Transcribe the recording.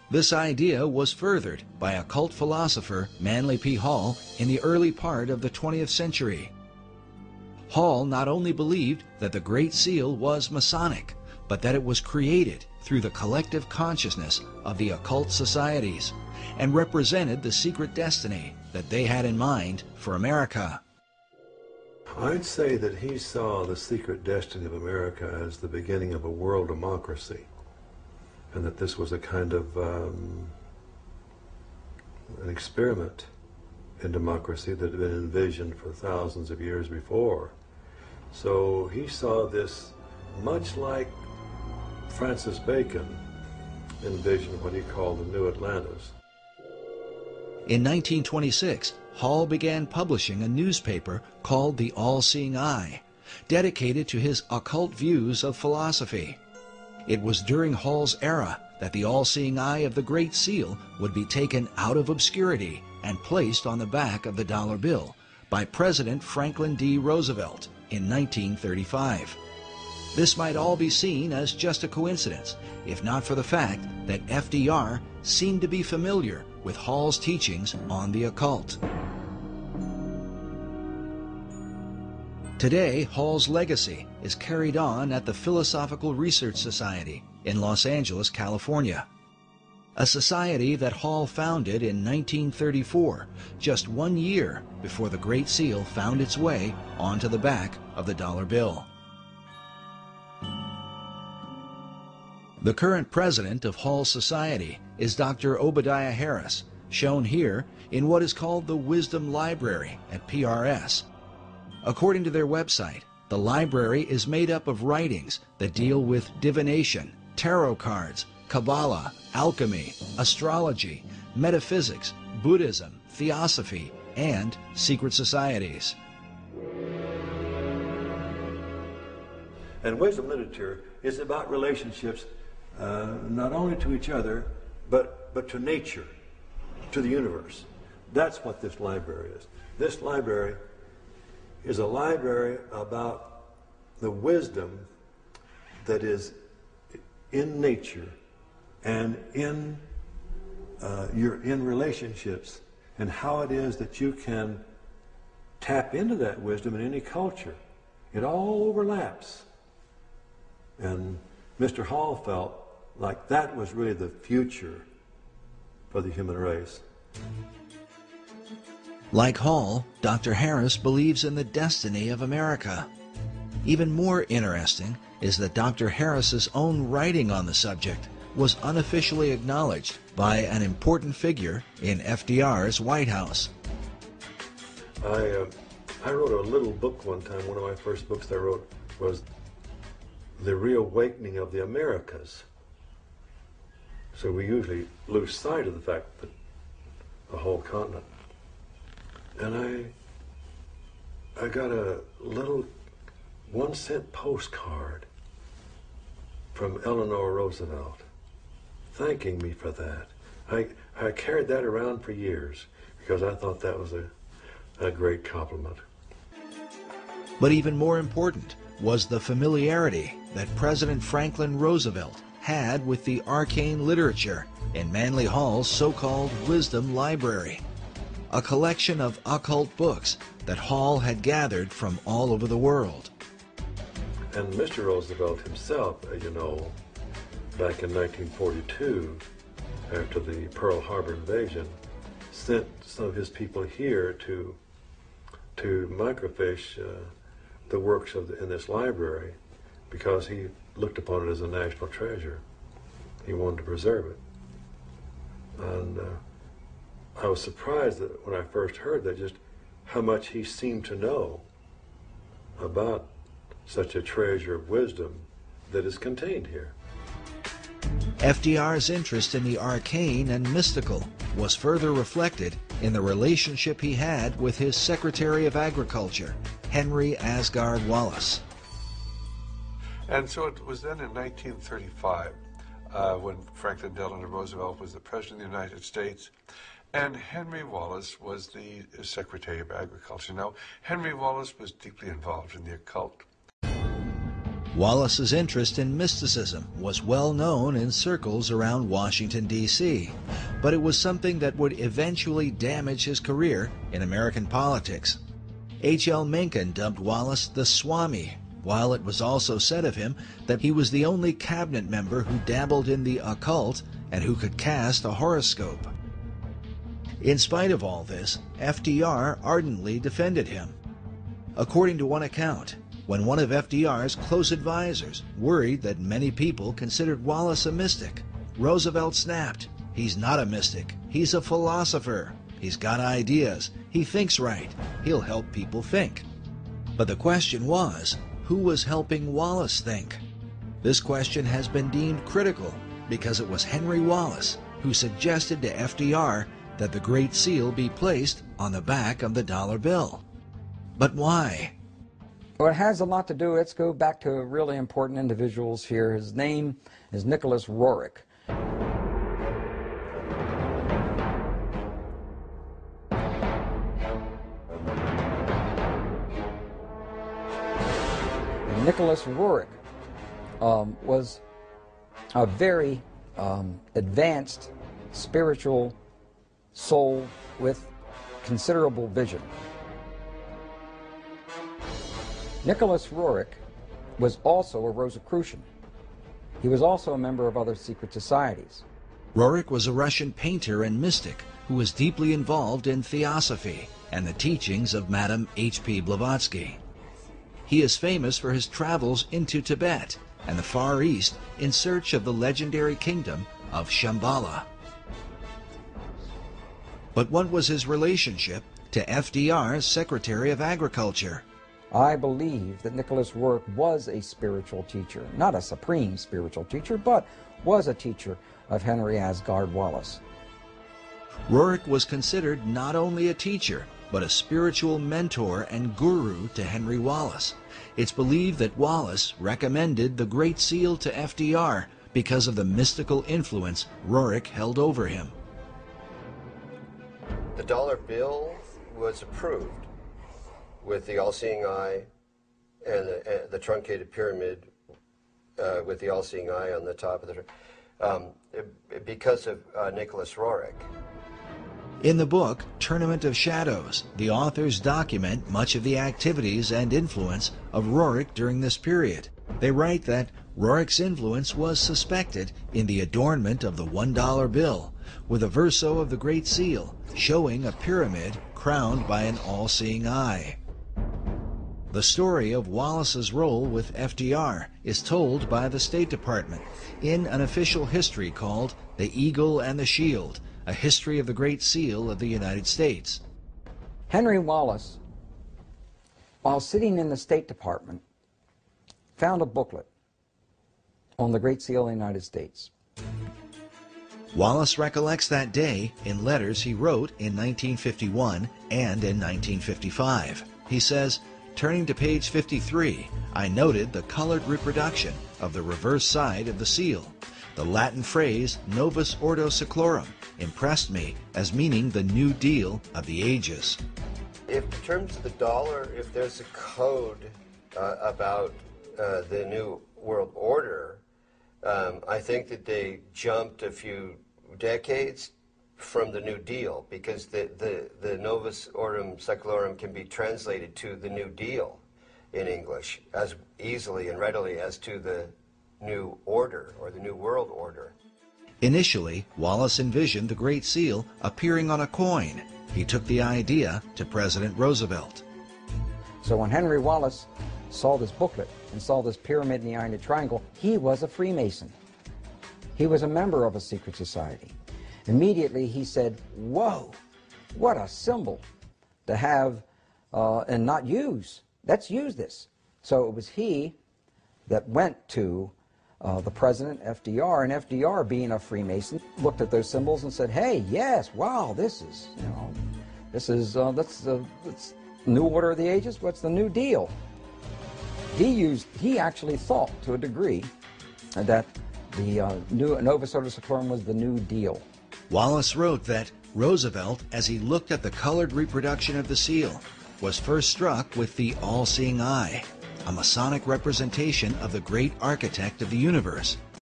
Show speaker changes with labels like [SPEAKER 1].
[SPEAKER 1] This idea was furthered by occult philosopher Manly P. Hall in the early part of the 20th century. Hall not only believed that the Great Seal was Masonic, but that it was created through the collective consciousness of the occult societies and represented the secret destiny that they had in mind for America.
[SPEAKER 2] I'd say that he saw the secret destiny of America as the beginning of a world democracy, and that this was a kind of an experiment in democracy that had been envisioned for thousands of years before. So he saw this much like Francis Bacon envisioned what he called the New Atlantis.
[SPEAKER 1] In 1926, Hall began publishing a newspaper called The All-Seeing Eye, dedicated to his occult views of philosophy. It was during Hall's era that the All-Seeing Eye of the Great Seal would be taken out of obscurity and placed on the back of the dollar bill by President Franklin D. Roosevelt in 1935. This might all be seen as just a coincidence, if not for the fact that FDR seemed to be familiar with Hall's teachings on the occult. Today, Hall's legacy is carried on at the Philosophical Research Society in Los Angeles, California, a society that Hall founded in 1934, just 1 year before the Great Seal found its way onto the back of the dollar bill. The current president of Hall's Society is Dr. Obadiah Harris, shown here in what is called the Wisdom Library at PRS. According to their website, the library is made up of writings that deal with divination, tarot cards, Kabbalah, alchemy, astrology, metaphysics, Buddhism, theosophy, and secret societies.
[SPEAKER 2] And wisdom literature is about relationships not only to each other, but to nature, to the universe. That's what this library is. This library is a library about the wisdom that is in nature and in relationships, and how it is that you can tap into that wisdom in any culture. It all overlaps. And Mr. Hall felt like that was really the future for the human race.
[SPEAKER 1] Like Hall, Dr. Harris believes in the destiny of America. Even more interesting is that Dr. Harris's own writing on the subject was unofficially acknowledged by an important figure in FDR's White House.
[SPEAKER 2] I wrote a little book one time. One of my first books I wrote was The Reawakening of the Americas. So we usually lose sight of the fact that the whole continent. And I got a little 1-cent postcard from Eleanor Roosevelt thanking me for that. I carried that around for years because I thought that was a great compliment.
[SPEAKER 1] But even more important was the familiarity that President Franklin Roosevelt had with the arcane literature in Manly Hall's so-called Wisdom Library, a collection of occult books that Hall had gathered from all over the world.
[SPEAKER 2] And Mr. Roosevelt himself, you know, back in 1942, after the Pearl Harbor invasion, sent some of his people here to microfiche the works in this library because he looked upon it as a national treasure. He wanted to preserve it. And I was surprised that when I first heard that, just how much he seemed to know about such a treasure of wisdom that is contained here.
[SPEAKER 1] FDR's interest in the arcane and mystical was further reflected in the relationship he had with his Secretary of Agriculture, Henry Asgard Wallace.
[SPEAKER 3] And so it was then in 1935 when Franklin Delano Roosevelt was the President of the United States, and Henry Wallace was the Secretary of Agriculture. Now, Henry Wallace was deeply involved in the occult.
[SPEAKER 1] Wallace's interest in mysticism was well known in circles around Washington, D.C., but it was something that would eventually damage his career in American politics. H.L. Mencken dubbed Wallace the Swami, while it was also said of him that he was the only cabinet member who dabbled in the occult and who could cast a horoscope. In spite of all this, FDR ardently defended him. According to one account, when one of FDR's close advisors worried that many people considered Wallace a mystic, Roosevelt snapped, "He's not a mystic, he's a philosopher. He's got ideas, he thinks right, he'll help people think." But the question was, who was helping Wallace think? This question has been deemed critical because it was Henry Wallace who suggested to FDR that the Great Seal be placed on the back of the dollar bill. But why?
[SPEAKER 4] Well, it has a lot to do, let's go back to really important individuals here. His name is Nicholas Roerich. Nicholas Roerich was a very advanced spiritual soul with considerable vision. Nicholas Roerich was also a Rosicrucian. He was also a member of other secret societies.
[SPEAKER 1] Roerich was a Russian painter and mystic who was deeply involved in theosophy and the teachings of Madame H.P. Blavatsky. He is famous for his travels into Tibet and the Far East in search of the legendary kingdom of Shambhala. But what was his relationship to FDR's Secretary of Agriculture?
[SPEAKER 4] I believe that Nicholas Roerich was a spiritual teacher, not a supreme spiritual teacher, but was a teacher of Henry Asgard Wallace.
[SPEAKER 1] Roerich was considered not only a teacher, but a spiritual mentor and guru to Henry Wallace. It's believed that Wallace recommended the Great Seal to FDR because of the mystical influence Roerich held over him.
[SPEAKER 5] The dollar bill was approved with the all-seeing eye and the truncated pyramid with the all-seeing eye on the top of the because of Nicholas Roerich.
[SPEAKER 1] In the book, Tournament of Shadows, the authors document much of the activities and influence of Roerich during this period. They write that Roerich's influence was suspected in the adornment of the $1 bill, with a verso of the Great Seal showing a pyramid crowned by an all-seeing eye. The story of Wallace's role with FDR is told by the State Department in an official history called The Eagle and the Shield, a history of the Great Seal of the United States.
[SPEAKER 4] Henry Wallace, while sitting in the State Department, found a booklet on the Great Seal of the United States.
[SPEAKER 1] Wallace recollects that day in letters he wrote in 1951 and in 1955. He says, turning to page 53, I noted the colored reproduction of the reverse side of the seal. The Latin phrase Novus Ordo Seclorum impressed me as meaning the New Deal of the ages.
[SPEAKER 5] If in terms of the dollar, if there's a code about the New World Order, I think that they jumped a few decades from the New Deal, because the Novus Ordo Seclorum can be translated to the New Deal in English as easily and readily as to the New Order or the New World Order.
[SPEAKER 1] Initially, Wallace envisioned the Great Seal appearing on a coin. He took the idea to President Roosevelt.
[SPEAKER 4] So when Henry Wallace saw this booklet and saw this pyramid in the eye and the triangle, he was a Freemason. He was a member of a secret society. Immediately he said, whoa, what a symbol to have and not use. Let's use this. So it was he that went to the president, FDR, and FDR, being a Freemason, looked at those symbols and said, hey, yes, wow, this is, that's New Order of the Ages, what's the New Deal? He actually thought, to a degree, that the Novus Ordo Seclorum was the New Deal.
[SPEAKER 1] Wallace wrote that Roosevelt, as he looked at the colored reproduction of the seal, was first struck with the all-seeing eye. a Masonic representation of the great architect of the universe,